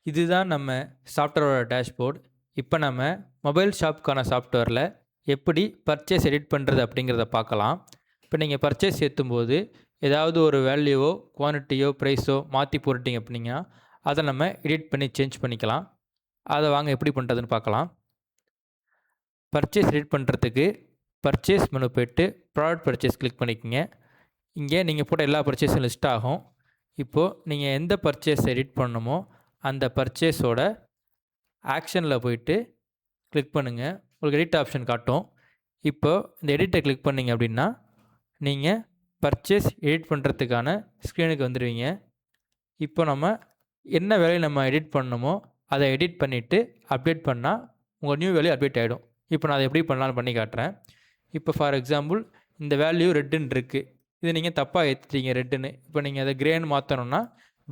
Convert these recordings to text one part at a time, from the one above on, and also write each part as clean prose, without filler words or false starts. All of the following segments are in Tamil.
இதுதான் நம்ம சாஃப்ட்வேரோட டேஷ்போர்ட். இப்போ நம்ம மொபைல் ஷாப்புக்கான சாஃப்ட்வேரில் எப்படி பர்ச்சேஸ் எடிட் பண்ணுறது அப்படிங்கிறத பார்க்கலாம். இப்போ நீங்கள் பர்ச்சேஸ் ஏற்றும்போது ஏதாவது ஒரு வேல்யூவோ குவான்டிட்டியோ ப்ரைஸோ மாற்றி போட்டுட்டீங்க அப்படின்னா அதை நம்ம எடிட் பண்ணி சேஞ்ச் பண்ணிக்கலாம். அதை வாங்க எப்படி பண்ணுறதுன்னு பார்க்கலாம். பர்ச்சேஸ் எடிட் பண்ணுறதுக்கு பர்ச்சேஸ் மெனு போய்ட்டு ப்ராடக்ட் பர்ச்சேஸ் கிளிக் பண்ணிக்கோங்க. இங்கே நீங்கள் போட்ட எல்லா பர்ச்சேஸும் லிஸ்ட் ஆகும். இப்போது நீங்கள் எந்த பர்ச்சேஸ் எடிட் பண்ணணுமோ அந்த பர்ச்சேஸோட ஆக்ஷனில் போயிட்டு கிளிக் பண்ணுங்கள். உங்களுக்கு எடிட் ஆப்ஷன் காட்டும். இப்போது இந்த எடிட்டை கிளிக் பண்ணிங்க அப்படின்னா நீங்கள் பர்ச்சேஸ் எடிட் பண்ணுறதுக்கான ஸ்க்ரீனுக்கு வந்துடுவீங்க. இப்போ நம்ம என்ன வேலையை நம்ம எடிட் பண்ணணுமோ அதை எடிட் பண்ணிவிட்டு அப்டேட் பண்ணால் உங்கள் நியூ வேல்யூ அப்டேட் ஆகிடும். இப்போ நான் அதை எப்படி பண்ணலான்னு பண்ணி காட்டுறேன். இப்போ ஃபார் எக்ஸாம்பிள் இந்த வேல்யூ ரெட்டுன்னு இருக்குது. இது நீங்கள் தப்பாக ஏற்றிட்டீங்க ரெட்டுன்னு. இப்போ நீங்கள் அதை கிரேன்னு மாற்றணுன்னா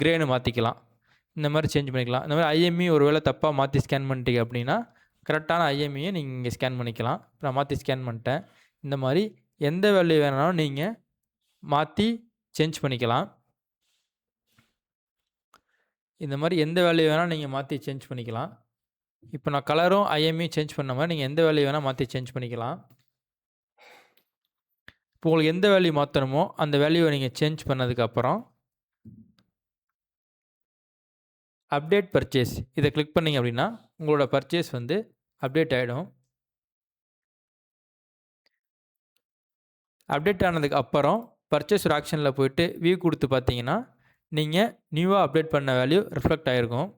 கிரேன்னு மாற்றிக்கலாம். இந்த மாதிரி சேஞ்ச் பண்ணிக்கலாம். இந்த மாதிரி ஐஎம்இ ஒரு வேளை தப்பாக மாற்றி ஸ்கேன் பண்ணிட்டீங்க அப்படின்னா கரெக்டான ஐஎம்இயை நீங்கள் இங்கே ஸ்கேன் பண்ணிக்கலாம். நான் மாற்றி ஸ்கேன் பண்ணிட்டேன். இந்த மாதிரி எந்த வேல்யூ வேணாலும் நீங்கள் மாற்றி சேஞ்ச் பண்ணிக்கலாம். இந்த மாதிரி எந்த வேல்யூ வேணாலும் நீங்கள் மாற்றி சேஞ்ச் பண்ணிக்கலாம். இப்போ நான் கலரும் ஐஎம்இ சேஞ்ச் பண்ண மாதிரி நீங்கள் எந்த வேல்யூ வேணால் மாற்றி சேஞ்ச் பண்ணிக்கலாம். இப்போ உங்களுக்கு எந்த வேல்யூ மாற்றணுமோ அந்த வேல்யூவை நீங்கள் சேஞ்ச் பண்ணதுக்கப்புறம் அப்டேட் பர்ச்சேஸ் இதை கிளிக் பண்ணிங்க அப்படின்னா உங்களோட பர்ச்சேஸ் வந்து அப்டேட் ஆகிடும். அப்டேட் ஆனதுக்கு அப்புறம் பர்ச்சேஸ் ஒரு ஆக்ஷனில் போய்ட்டு வியூ கொடுத்து பார்த்தீங்கன்னா நீங்கள் நியூவாக அப்டேட் பண்ண வேல்யூ ரிஃப்ளெக்ட் ஆகிருக்கும்.